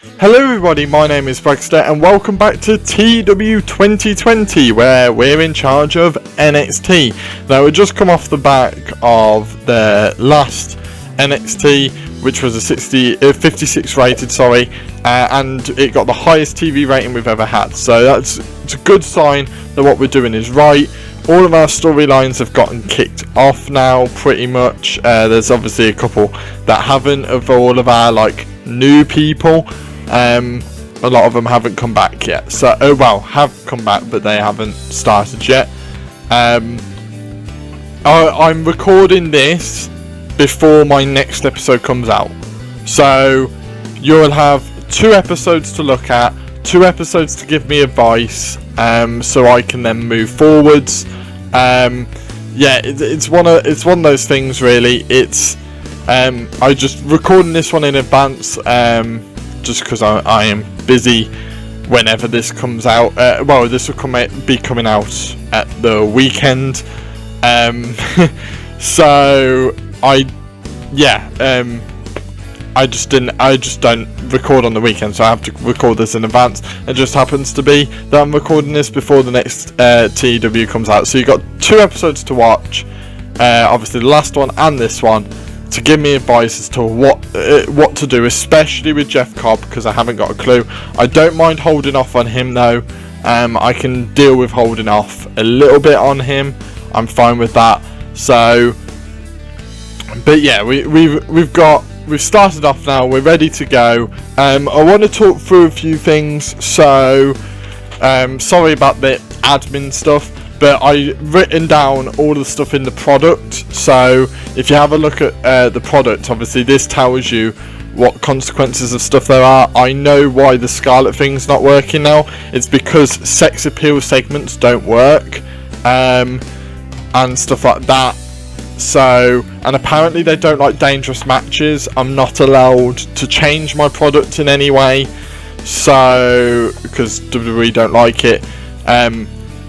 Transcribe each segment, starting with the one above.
Hello everybody, my name is Bragster and welcome back to TEW 2020 where we're in charge of NXT. Now we just come off the back of the last NXT, which was a 56 rated, and it got the highest TV rating we've ever had. So it's a good sign that what we're doing is right. All of our storylines have gotten kicked off now, pretty much. There's obviously a couple that haven't, of all of our new people. A lot of them haven't come back yet. So, have come back, but they haven't started yet. I'm recording this before my next episode comes out. So, you'll have 2 episodes to look at, 2 episodes to give me advice, so I can then move forwards. It's one of those things, really. It's I just recording this one in advance, just because I am busy whenever this comes out. This will be coming out at the weekend. So I just don't record on the weekend, so I have to record this in advance. It just happens to be that I'm recording this before the next TEW comes out. So you've got 2 episodes to watch, obviously the last one and this one, to give me advice as to what to do, especially with Jeff Cobb, because I haven't got a clue. I don't mind holding off on him though. I can deal with holding off a little bit on him. I'm fine with that. So, but yeah, we've started off now. We're ready to go. I want to talk through a few things. So, sorry about the admin stuff, but I've written down all the stuff in the product. So if you have a look at the product, obviously this tells you what consequences of stuff there are. I know why the Scarlet thing's not working now. It's because sex appeal segments don't work, and stuff like that. So, and apparently they don't like dangerous matches. I'm not allowed to change my product in any way, so because WWE don't like it.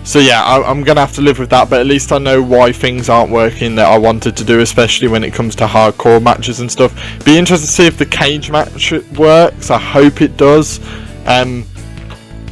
So yeah, I'm going to have to live with that, but at least I know why things aren't working that I wanted to do, especially when it comes to hardcore matches and stuff. Be interested to see if the cage match works. I hope it does,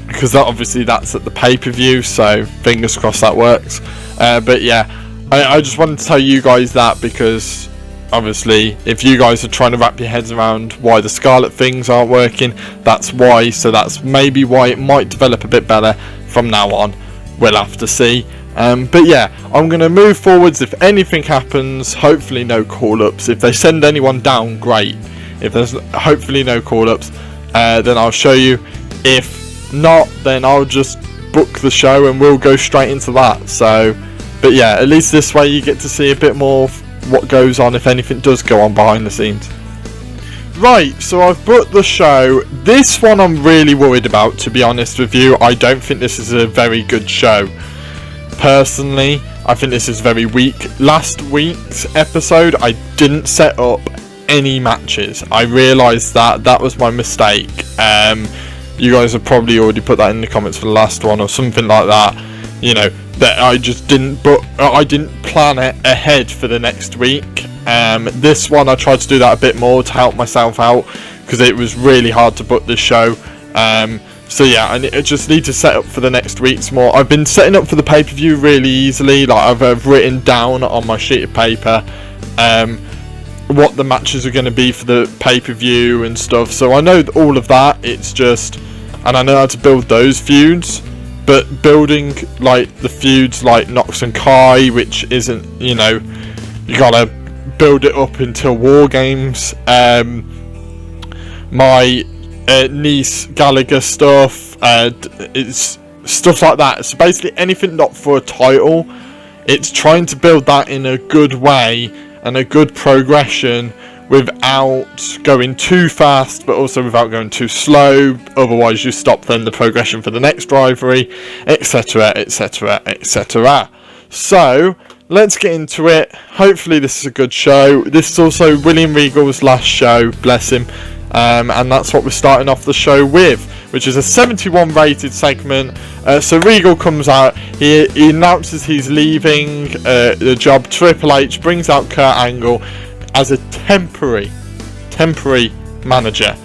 because obviously that's at the pay-per-view, so fingers crossed that works. But yeah, I just wanted to tell you guys that, because obviously if you guys are trying to wrap your heads around why the Scarlet things aren't working, that's why. So that's maybe why it might develop a bit better from now on. We'll have to see. But yeah, I'm going to move forwards. If anything happens, hopefully no call-ups. If they send anyone down, great. If there's hopefully no call-ups, then I'll show you. If not, then I'll just book the show and we'll go straight into that. So, but yeah, at least this way you get to see a bit more of what goes on if anything does go on behind the scenes. Right, so I've booked the show. This one I'm really worried about, to be honest with you. I don't think this is a very good show. Personally, I think this is very weak. Last week's episode, I didn't set up any matches. I realised that was my mistake. You guys have probably already put that in the comments for the last one or something like that. You know, that I just didn't plan it ahead for the next week. This one I tried to do that a bit more to help myself out, because it was really hard to book this show. So yeah, I just need to set up for the next week's more. I've been setting up for the pay-per-view really easily. Like I've written down on my sheet of paper what the matches are going to be for the pay-per-view and stuff. So I know all of that. It's just, and I know how to build those feuds. But building the feuds like Nox and Kai, which isn't, you gotta build it up until War Games. My niece Gallagher stuff, it's stuff like that. So basically anything not for a title, it's trying to build that in a good way and a good progression without going too fast, but also without going too slow. Otherwise you stop then the progression for the next rivalry, etc, etc, etc. So let's get into it. Hopefully this is a good show. This is also William Regal's last show, bless him, and that's what we're starting off the show with, which is a 71 rated segment. So Regal comes out, he announces he's leaving the job. Triple H brings out Kurt Angle as a temporary manager.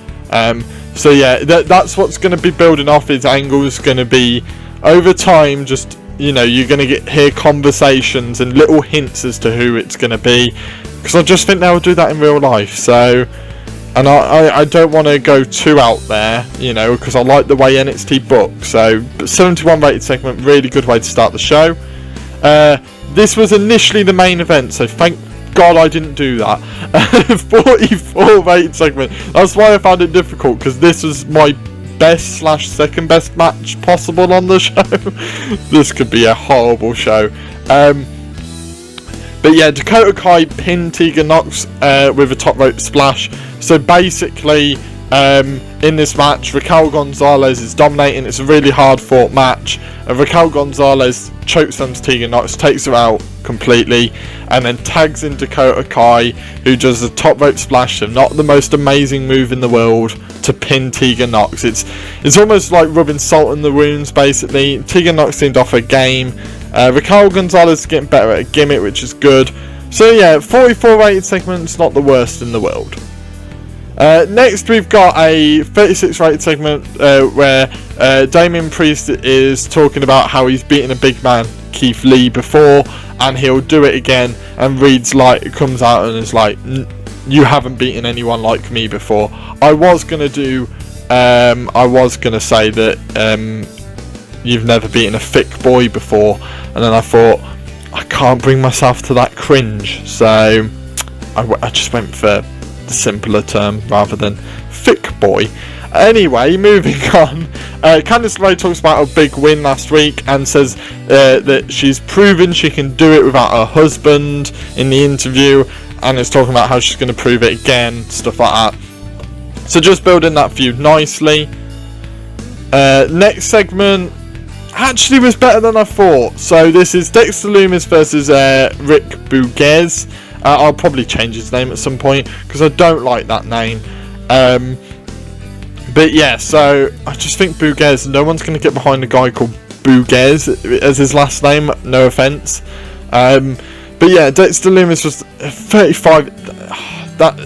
So yeah, that's what's going to be building off. His angle is going to be over time. Just, you know, you're going to hear conversations and little hints as to who it's going to be, because I just think they'll do that in real life. So, and I don't want to go too out there, you know, because I like the way NXT books. So 71 rated segment, really good way to start the show. This was initially the main event, so thank God I didn't do that. 44 rated segment. That's why I found it difficult, because this was my best / second best match possible on the show. This could be a horrible show. But yeah, Dakota Kai pinned Tegan Nox with a top rope splash. So basically, in this match, Raquel Gonzalez is dominating. It's a really hard fought match. Raquel Gonzalez chokeslams Tegan Nox, takes her out completely, and then tags in Dakota Kai, who does a top rope splash, so not the most amazing move in the world, to pin Tegan Nox. It's almost like rubbing salt in the wounds, basically. Tegan Nox seemed off her game. Raquel Gonzalez is getting better at a gimmick, which is good. So yeah, 44 rated segment's not the worst in the world. Next we've got a 36 rated segment where Damian Priest is talking about how he's beaten a big man, Keith Lee, before, and he'll do it again, and Reed's like, comes out and is like, you haven't beaten anyone like me before. I was gonna say that you've never beaten a thick boy before, and then I thought, I can't bring myself to that cringe, so I just went for the simpler term rather than thick boy. Anyway, moving on. Candice LeRae talks about a big win last week and says that she's proven she can do it without her husband in the interview, and is talking about how she's going to prove it again, stuff like that. So just building that feud nicely. Next segment actually was better than I thought. So this is Dexter Lumis versus Rick Bouguez. I'll probably change his name at some point because I don't like that name. But yeah, so I just think Bouguez, no one's going to get behind a guy called Bouguez as his last name, no offence. But yeah, Dexter Lumis was 35.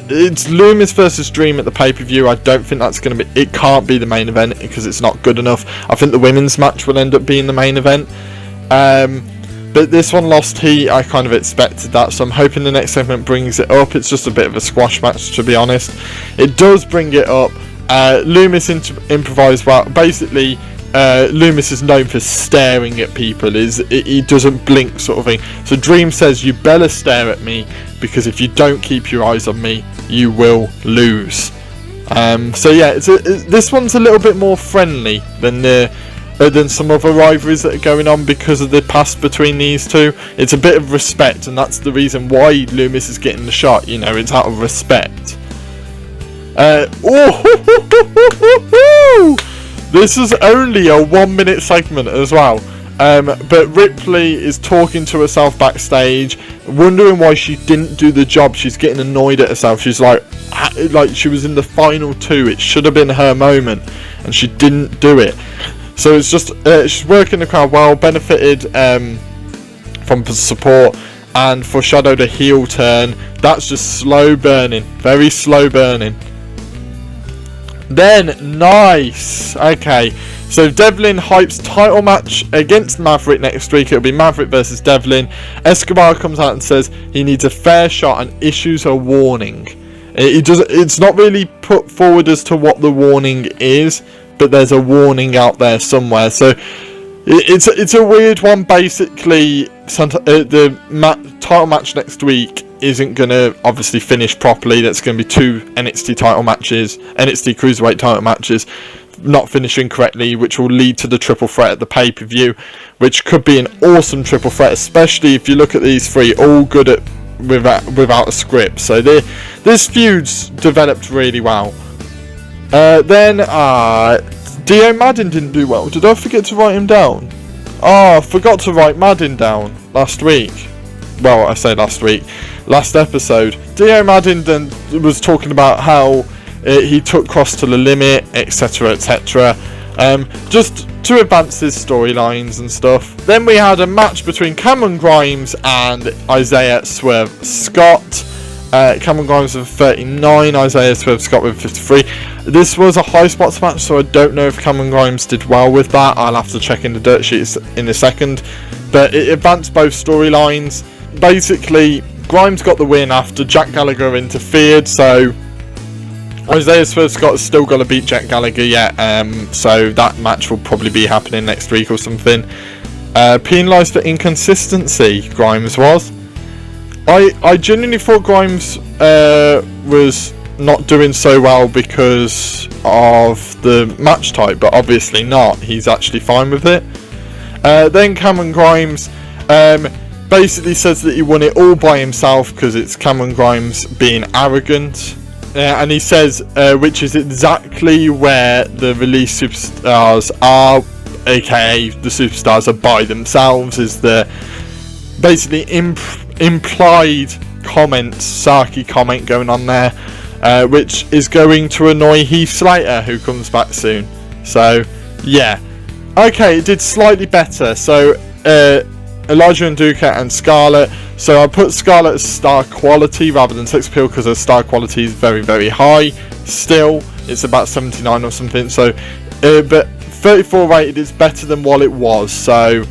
It's Lumis versus Dream at the pay-per-view. I don't think that's going to be, it can't be the main event because it's not good enough. I think the women's match will end up being the main event. But this one lost heat. I kind of expected that, so I'm hoping the next segment brings it up. It's just a bit of a squash match, to be honest. It does bring it up. Lumis improvised well. Basically, Lumis is known for staring at people. He doesn't blink, sort of thing. So Dream says, you better stare at me, because if you don't keep your eyes on me, you will lose. So yeah, this one's a little bit more friendly than some other rivalries that are going on because of the past between these two. It's a bit of respect, and that's the reason why Lumis is getting the shot. You know, it's out of respect. This is only a 1 minute segment as well. But Ripley is talking to herself backstage, wondering why she didn't do the job. She's getting annoyed at herself. She's like she was in the final two. It should have been her moment, and she didn't do it. So it's just she's working the crowd well, benefited from support, and foreshadowed a heel turn. That's just slow burning, very slow burning. Then, nice. Okay, so Devlin hypes title match against Maverick next week. It'll be Maverick versus Devlin. Escobar comes out and says he needs a fair shot and issues a warning. It's not really put forward as to what the warning is, but there's a warning out there somewhere. So it's a weird one. Basically, the title match next week isn't going to obviously finish properly. That's going to be 2 NXT title matches, NXT Cruiserweight title matches, not finishing correctly, which will lead to the triple threat at the pay-per-view, which could be an awesome triple threat, especially if you look at these three, all good at without a script. So this feud's developed really well. Then Dio Madden didn't do well. Did I forget to write him down? I forgot to write Madden down last week. Well, I say last week, last episode. Dio Madden then was talking about how he took Cross to the limit, etc, etc, just to advance his storylines and stuff. Then we had a match between Cameron Grimes and Isaiah Swerve Scott. Cameron Grimes with 39, Isaiah Swerve-Scott with 53. This was a high spots match, so I don't know if Cameron Grimes did well with that. I'll have to check in the dirt sheets in a second. But it advanced both storylines. Basically, Grimes got the win after Jack Gallagher interfered, so Isaiah Swerve-Scott has still got to beat Jack Gallagher yet, so that match will probably be happening next week or something. Penalised for inconsistency, Grimes was. I genuinely thought Grimes was not doing so well because of the match type, but obviously not. He's actually fine with it. Then Cameron Grimes basically says that he won it all by himself because it's Cameron Grimes being arrogant. And he says, which is exactly where the release superstars are, aka the superstars are by themselves, is the basically implied comment, sarky comment going on there, which is going to annoy Heath Slater, who comes back soon. So, yeah. Okay, it did slightly better. So, Elijah Nduka and Scarlett. So I put Scarlett as star quality rather than sex appeal because her star quality is very, very high. Still, it's about 79 or something. So, but 34 rated is better than what it was. So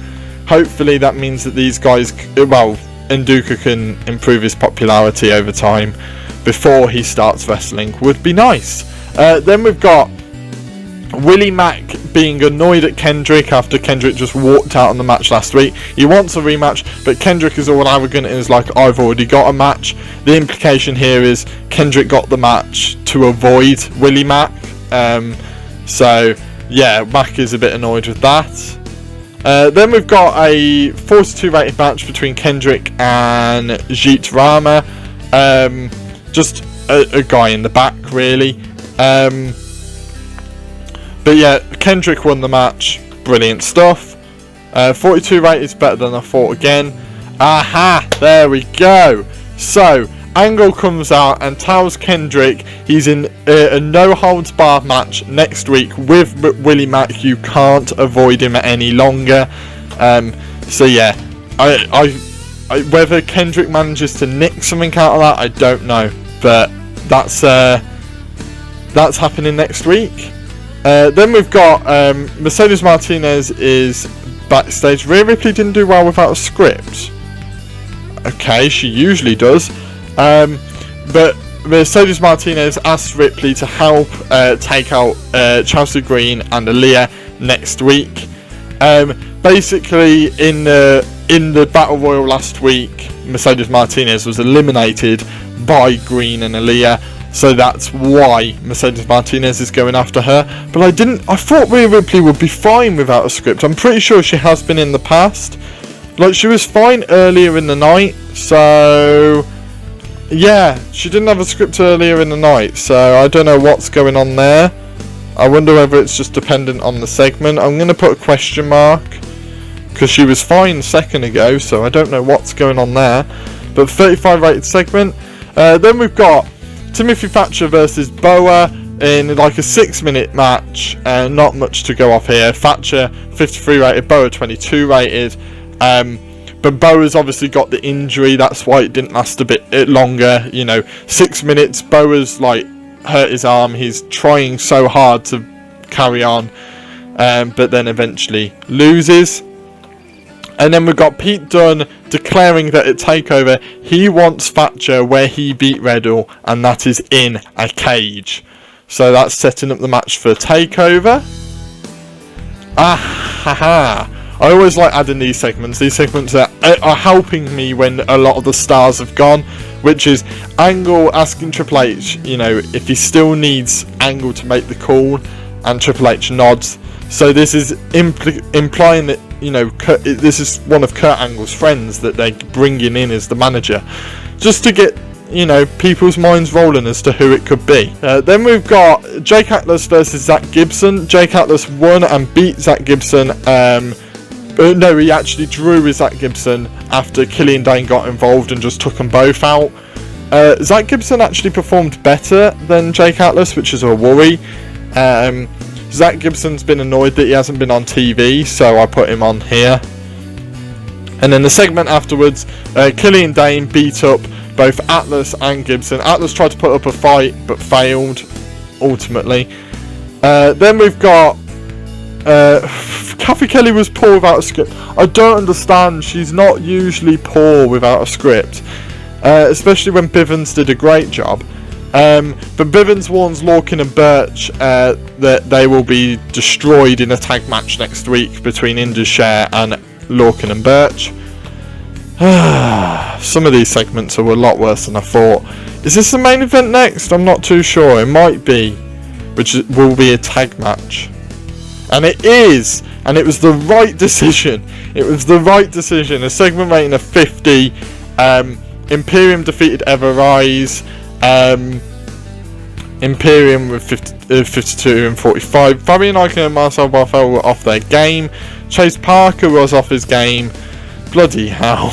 hopefully that means that these guys, well, Nduka can improve his popularity over time before he starts wrestling. Would be nice. Then we've got Willie Mack being annoyed at Kendrick after Kendrick just walked out on the match last week. He wants a rematch, but Kendrick is all arrogant and is like, I've already got a match. The implication here is Kendrick got the match to avoid Willie Mack. So, yeah, Mack is a bit annoyed with that. Then we've got a 42 rated match between Kendrick and Jeet Rama. Just a guy in the back, really. But yeah, Kendrick won the match. Brilliant stuff. 42 rate is better than I thought again. Aha! There we go. So, Angle comes out and tells Kendrick he's in a no-holds-barred match next week with Willie Mack. You can't avoid him any longer. So yeah, I whether Kendrick manages to nick something out of that, I don't know. But that's happening next week. Then we've got Mercedes Martinez is backstage. Rhea Ripley didn't do well without a script. Okay, she usually does. But Mercedes Martinez asked Ripley to help take out Chelsea Green and Aaliyah next week. Basically, in the Battle Royal last week, Mercedes Martinez was eliminated by Green and Aaliyah. So that's why Mercedes Martinez is going after her. But I thought Rhea Ripley would be fine without a script. I'm pretty sure she has been in the past. Like, she was fine earlier in the night. So, yeah, she didn't have a script earlier in the night. So, I don't know what's going on there. I wonder whether it's just dependent on the segment. I'm going to put a question mark, because she was fine a second ago. So, I don't know what's going on there. But 35 rated segment. Then we've got Timothy Thatcher versus Boa in like a 6-minute match. Not much to go off here. Thatcher 53 rated, Boa 22 rated. But Boa's obviously got the injury. That's why it didn't last a bit longer. 6 minutes. Boa's like hurt his arm. He's trying so hard to carry on, but then eventually loses. And then we've got Pete Dunne declaring that at TakeOver he wants Thatcher where he beat Riddle, and that is in a cage. So that's setting up the match for TakeOver. I always like adding these segments. These segments are helping me when a lot of the stars have gone, which is Angle asking Triple H, if he still needs Angle to make the call, and Triple H nods. So this is implying that this is one of Kurt Angle's friends that they're bringing in as the manager, just to get people's minds rolling as to who it could be. Then we've got Jake Atlas versus Zach Gibson. Jake Atlas won and beat Zach Gibson. No, he actually drew with Zach Gibson after Killian Dane got involved and just took them both out. Zach Gibson actually performed better than Jake Atlas, which is a worry. Zach Gibson's been annoyed that he hasn't been on TV, so I put him on here. And then the segment afterwards, Killian Dane beat up both Atlas and Gibson. Atlas tried to put up a fight but failed ultimately. Then we've got Kathy Kelly was poor without a script. I don't understand. She's not usually poor without a script, especially when Bivens did a great job. But Bivens warns Lorcan and Birch that they will be destroyed in a tag match next week between Indus-Sher and Lorcan and Birch. Some of these segments are a lot worse than I thought. Is this the main event next? I'm not too sure. It might be, which will be a tag match. And it is! And it was the right decision. It was the right decision. A segment rating of 50. Imperium defeated Everrise. Imperium with 52 and 45. Fabian Eichner and Marcel Barthel were off their game. Chase Parker was off his game. Bloody hell.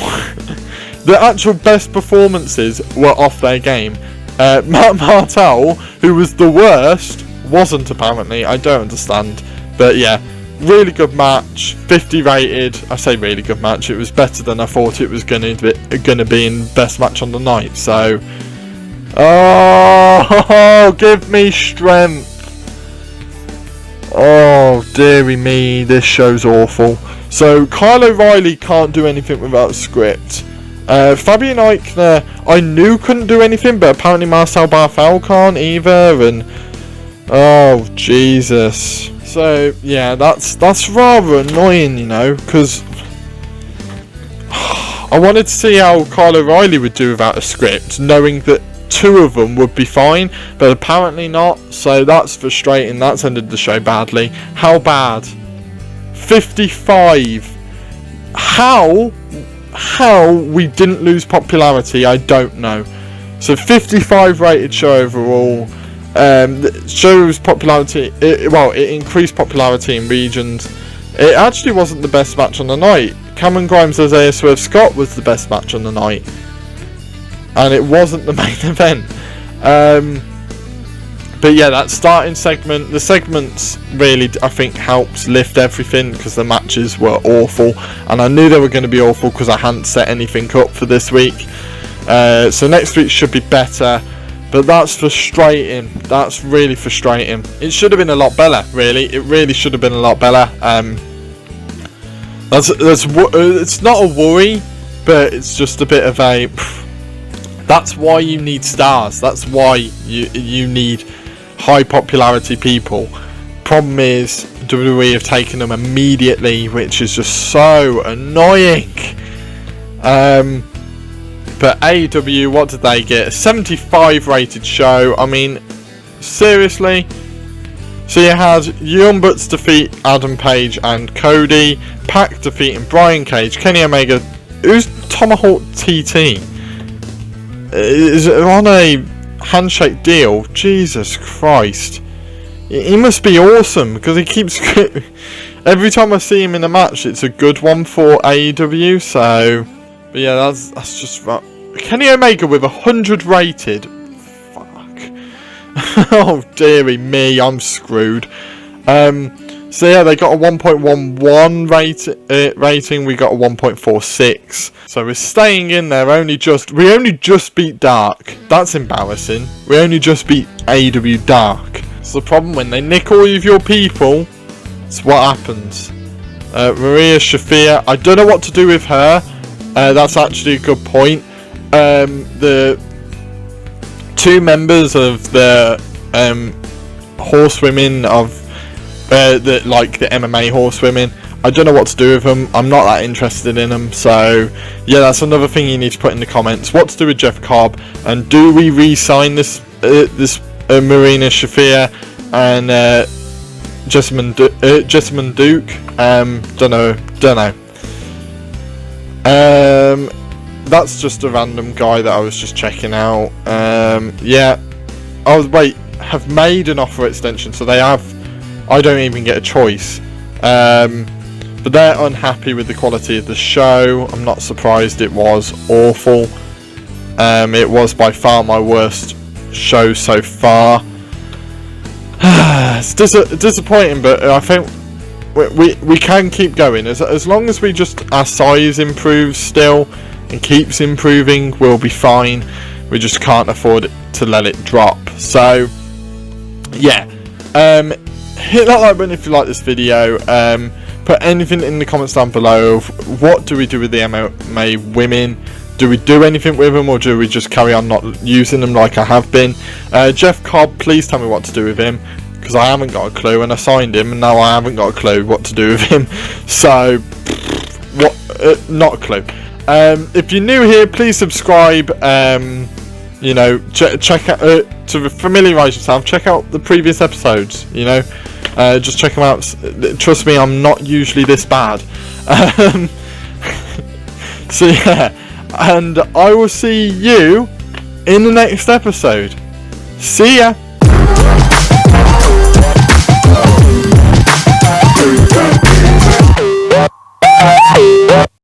The actual best performances were off their game. Matt Martel, who was the worst, wasn't apparently. I don't understand. But yeah, really good match. 50 rated. I say really good match. It was better than I thought it was going to be in best match on the night. So, oh, give me strength. Oh, dearie me, this show's awful. So, Kyle O'Reilly can't do anything without script. Fabian Eichner, I knew couldn't do anything, but apparently Marcel Barthel can't either. And oh, Jesus. So, yeah, that's rather annoying, you know, because I wanted to see how Kyle O'Reilly would do without a script, knowing that two of them would be fine, but apparently not. So that's frustrating. That's ended the show badly. How bad? 55. How we didn't lose popularity, I don't know. So 55 rated show overall. The show's popularity, it increased popularity in regions. It actually wasn't the best match on the night. Cameron Grimes Isaiah Swerve Scott was the best match on the night, and it wasn't the main event. But yeah, that starting segment, the segments really, I think, helped lift everything, because the matches were awful, and I knew they were going to be awful because I hadn't set anything up for this week. So next week should be better. But that's frustrating. That's really frustrating. It should have been a lot better, really. It really should have been a lot better. It's not a worry, but it's just a bit of a. That's why you need stars. That's why you need high popularity people. Problem is, WWE have taken them immediately, which is just so annoying. But AEW, what did they get? A 75 rated show. I mean, seriously? So you had Young Bucks defeat Adam Page and Cody. Pac defeating Brian Cage. Kenny Omega. Who's Tomahawk TT? Is it on a handshake deal? Jesus Christ. He must be awesome, because he keeps... Every time I see him in a match, it's a good one for AEW, so... But yeah, that's just right. Kenny Omega with 100 rated. Fuck. Oh dearie me, I'm screwed. So yeah, they got a 1.11 rating. We got a 1.46. So we're staying in there. We only just beat Dark. That's embarrassing. We only just beat AEW Dark. It's the problem when they nick all of your people. It's what happens. Maria Shafir. I don't know what to do with her. That's actually a good point. The two members of the horsewomen of the MMA horsewomen, I don't know what to do with them. I'm not that interested in them. So yeah, that's another thing you need to put in the comments. What to do with Jeff Cobb, and do we re-sign this Marina Shafir and Jessamine Duke? Don't know. That's just a random guy that I was just checking out. Yeah. Have made an offer extension, so they have. I don't even get a choice. But they're unhappy with the quality of the show. I'm not surprised. It was awful. It was by far my worst show so far. It's disappointing, but I think we can keep going as long as our size improves still and keeps improving, we'll be fine. We just can't afford to let it drop. So yeah, hit that like button if you like this video. Put anything in the comments down below. What do we do with the MMA women? Do we do anything with them, or do we just carry on not using them like I have been? Jeff Cobb, please tell me what to do with him, because I haven't got a clue, and I signed him and now I haven't got a clue what to do with him. So what, not a clue. If you're new here, please subscribe. You know, check out to familiarise yourself. Check out the previous episodes. You know, just check them out. Trust me, I'm not usually this bad. So yeah, and I will see you in the next episode. See ya.